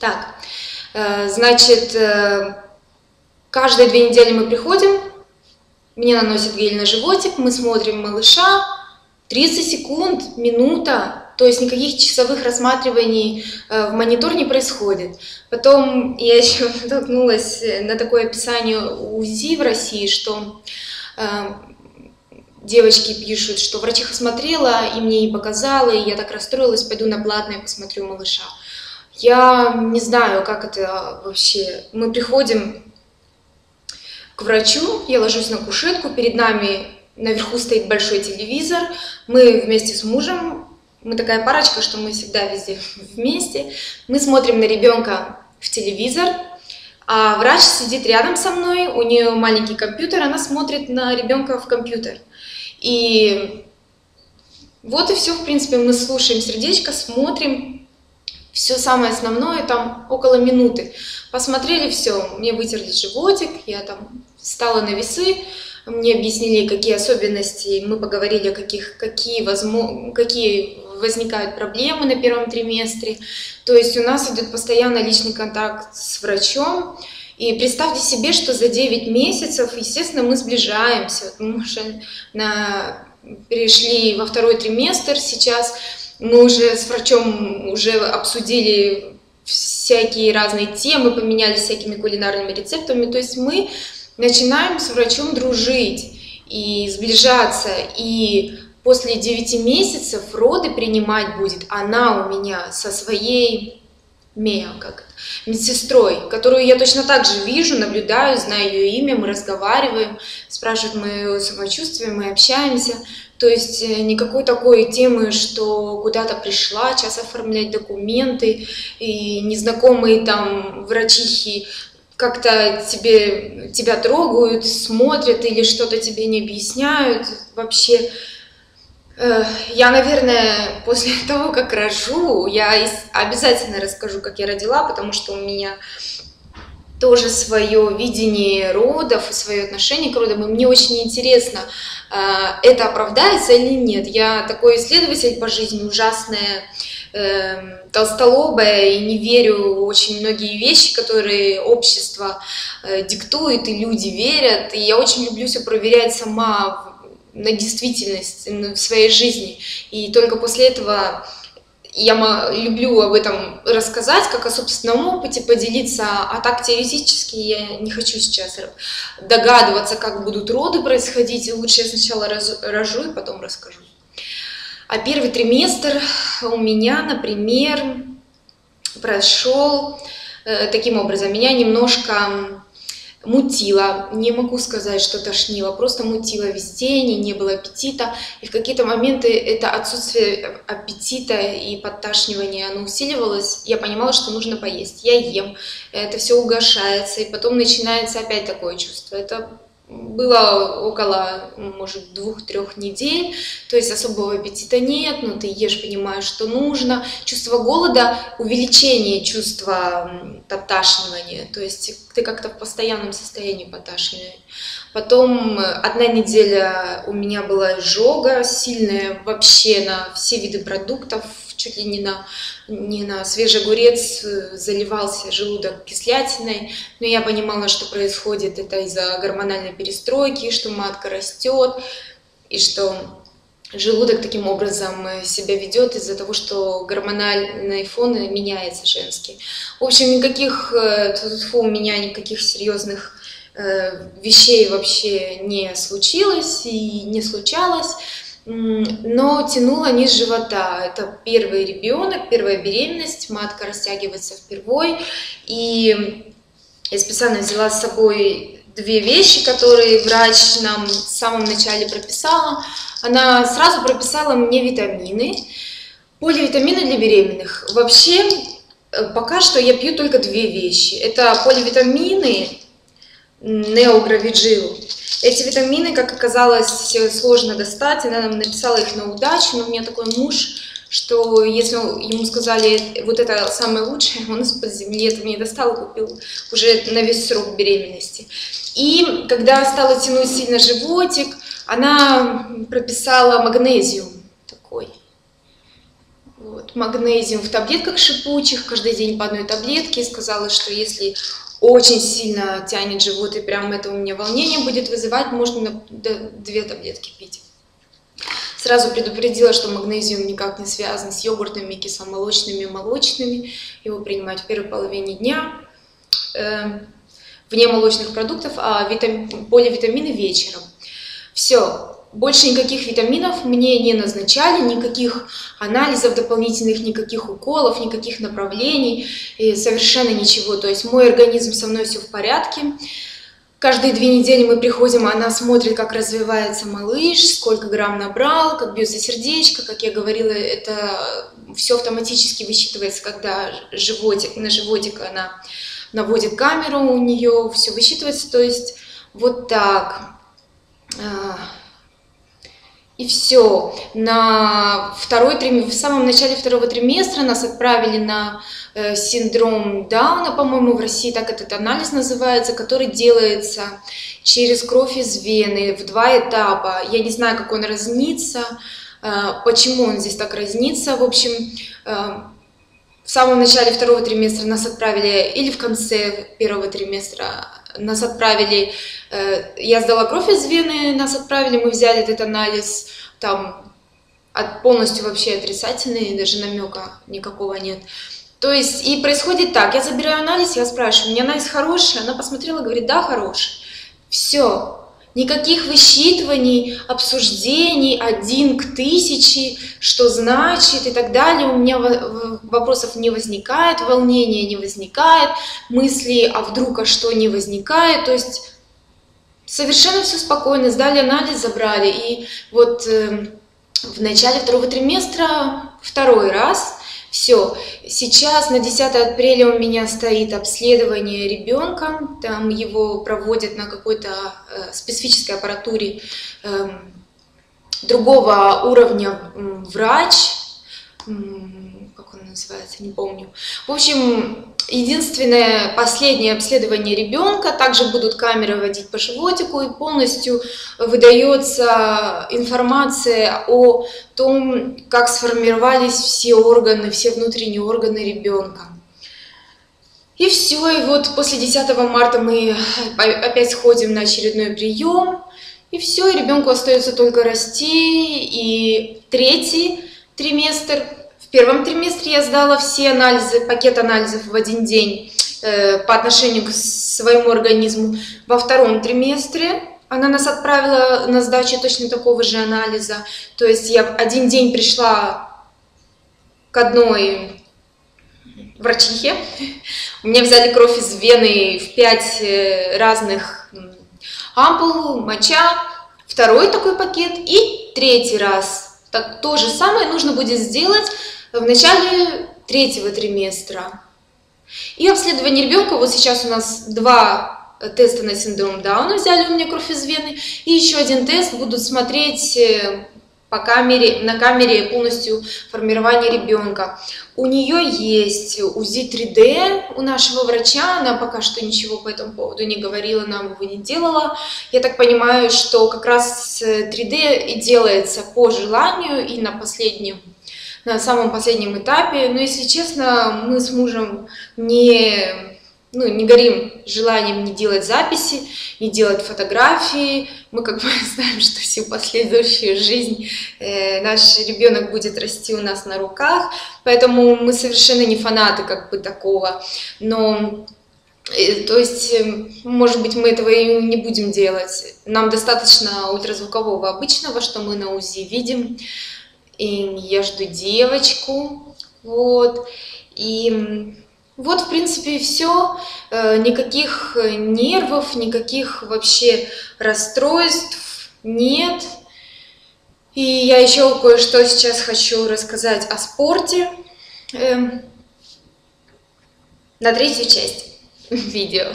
Так, значит, каждые 2 недели мы приходим, мне наносят гель на животик, мы смотрим малыша, 30 секунд, минута, то есть никаких часовых рассматриваний в монитор не происходит. Потом я еще натолкнулась на такое описание УЗИ в России, что девочки пишут, что врачиха смотрела и мне не показала, и я так расстроилась, пойду на платное посмотрю малыша. Я не знаю, как это вообще. Мы приходим к врачу, я ложусь на кушетку, перед нами наверху стоит большой телевизор, мы вместе с мужем, мы такая парочка, что мы всегда везде вместе, мы смотрим на ребенка в телевизор, а врач сидит рядом со мной, у нее маленький компьютер, она смотрит на ребенка в компьютер. И вот и все, в принципе, мы слушаем сердечко, смотрим, все самое основное, там около минуты. Посмотрели все, мне вытерли животик, я там встала на весы, мне объяснили, какие особенности, мы поговорили, какие возникают проблемы на первом триместре. То есть у нас идет постоянно личный контакт с врачом. И представьте себе, что за 9 месяцев, естественно, мы сближаемся. Мы уже перешли во 2-й триместр сейчас. Мы уже с врачом уже обсудили всякие разные темы, поменялись всякими кулинарными рецептами. То есть мы начинаем с врачом дружить и сближаться. И после 9 месяцев роды принимать будет она у меня со своей медсестрой, которую я точно так же вижу, наблюдаю, знаю ее имя, мы разговариваем, спрашивают мое самочувствие, мы общаемся. То есть никакой такой темы, что куда-то пришла, сейчас оформлять документы, и незнакомые там врачихи как-то тебя трогают, смотрят или что-то тебе не объясняют. Вообще, я, наверное, после того, как рожу, я обязательно расскажу, как я родила, потому что у меня тоже свое видение родов и свое отношение к родам, и мне очень интересно, это оправдается или нет. Я такой исследователь по жизни, ужасная, толстолобая, и не верю в очень многие вещи, которые общество диктует, и люди верят, и я очень люблю все проверять сама на действительность в своей жизни, и только после этого я люблю об этом рассказать, как о собственном опыте поделиться, а так теоретически я не хочу сейчас догадываться, как будут роды происходить, и лучше я сначала рожу и потом расскажу. А 1-й триместр у меня, например, прошел таким образом. Меня немножко мутило, не могу сказать, что тошнило, просто мутило весь день, и не было аппетита. И в какие-то моменты это отсутствие аппетита и подташнивание, оно усиливалось. Я понимала, что нужно поесть. Я ем, это все угошается, и потом начинается опять такое чувство. Это было около, может, 2-3 недель, то есть особого аппетита нет, но ты ешь, понимаешь, что нужно. Чувство голода, увеличение чувства подташнивания, то есть ты как-то в постоянном состоянии подташнивания. Потом 1 неделя у меня была изжога сильная вообще на все виды продуктов, чуть ли не на свежий огурец заливался желудок кислятиной, но я понимала, что происходит это из-за гормональной перестройки, что матка растет, и что желудок таким образом себя ведет из-за того, что гормональный фон меняется женский. В общем, у меня никаких серьезных вещей вообще не случилось и не случалось. Но тянуло низ живота. Это 1-й ребенок, 1-я беременность, матка растягивается впервой. И я специально взяла с собой 2 вещи, которые врач нам в самом начале прописала. Она сразу прописала мне витамины, поливитамины для беременных. Вообще, пока что я пью только 2 вещи. Это поливитамины Неогравиджил. Эти витамины, как оказалось, сложно достать, она нам написала их на удачу, но у меня такой муж, что если ему сказали, вот это самое лучшее, он из-под земли это мне достал и купил уже на весь срок беременности. И когда стала тянуть сильно животик, она прописала магнезиум такой. Вот. Вот. Магнезиум в таблетках шипучих, каждый день по одной таблетке. Сказала, что если очень сильно тянет живот и прям это у меня волнение будет вызывать, можно 2 таблетки пить. Сразу предупредила, что магнезиум никак не связан с йогуртами, кисломолочными, молочными. Его принимать в первой половине дня, вне молочных продуктов, а поливитамины вечером. Все. Больше никаких витаминов мне не назначали, никаких анализов дополнительных, никаких уколов, никаких направлений, и совершенно ничего. То есть мой организм, со мной все в порядке. Каждые 2 недели мы приходим, она смотрит, как развивается малыш, сколько грамм набрал, как бьется сердечко. Как я говорила, это все автоматически высчитывается, когда на животик она наводит камеру, у нее все высчитывается. То есть вот так. И все. В самом начале 2-го триместра нас отправили на синдром Дауна, по-моему, в России так этот анализ называется, который делается через кровь из вены в 2 этапа. Я не знаю, как он разнится, почему он здесь так разнится. В общем, в самом начале 2-го триместра нас отправили, или в конце 1-го триместра нас отправили, я сдала кровь из вены, нас отправили, мы взяли этот анализ, там полностью вообще отрицательный, даже намека никакого нет. То есть, и происходит так, я забираю анализ, я спрашиваю, у меня анализ хороший? Она посмотрела, говорит, да, хороший. Все. Никаких высчитываний, обсуждений 1 к 1000, что значит и так далее. У меня вопросов не возникает, волнения не возникает, мысли, а вдруг, а что, не возникает. То есть совершенно все спокойно, сдали анализ, забрали. И вот в начале 2-го триместра 2-й раз. Все, сейчас на 10 апреля у меня стоит обследование ребенка, там его проводят на какой-то специфической аппаратуре другого уровня врач, как он называется, не помню. В общем, единственное, последнее обследование ребенка, также будут камеры водить по животику, и полностью выдается информация о том, как сформировались все органы, все внутренние органы ребенка. И все, и вот после 10 марта мы опять ходим на очередной прием, и все, и ребенку остается только расти, и 3-й триместр. В 1-м триместре я сдала все анализы, пакет анализов в 1 день по отношению к своему организму. Во 2-м триместре она нас отправила на сдачу точно такого же анализа. То есть я в 1 день пришла к одной врачихе. У меня взяли кровь из вены в 5 разных ампул, моча. 2-й такой пакет и 3-й раз. Так, то же самое нужно будет сделать в начале 3-го триместра. И обследование ребенка, вот сейчас у нас 2 теста на синдром Дауна, взяли у меня кровь из вены, и еще 1 тест будут смотреть на камере полностью формирование ребенка. У нее есть УЗИ 3D у нашего врача, она пока что ничего по этому поводу не говорила, нам его не делала. Я так понимаю, что как раз 3D и делается по желанию и на самом последнем этапе. Но если честно, мы с мужем не горим желанием не делать записи, не делать фотографии. Мы как бы знаем, что всю последующую жизнь наш ребенок будет расти у нас на руках, поэтому мы совершенно не фанаты как бы такого. Но, то есть, может быть, мы этого и не будем делать. Нам достаточно ультразвукового обычного, что мы на УЗИ видим. И я жду девочку, вот, и вот, в принципе, и все. Никаких нервов, никаких вообще расстройств нет. И я еще кое-что сейчас хочу рассказать о спорте на 3-ю часть видео.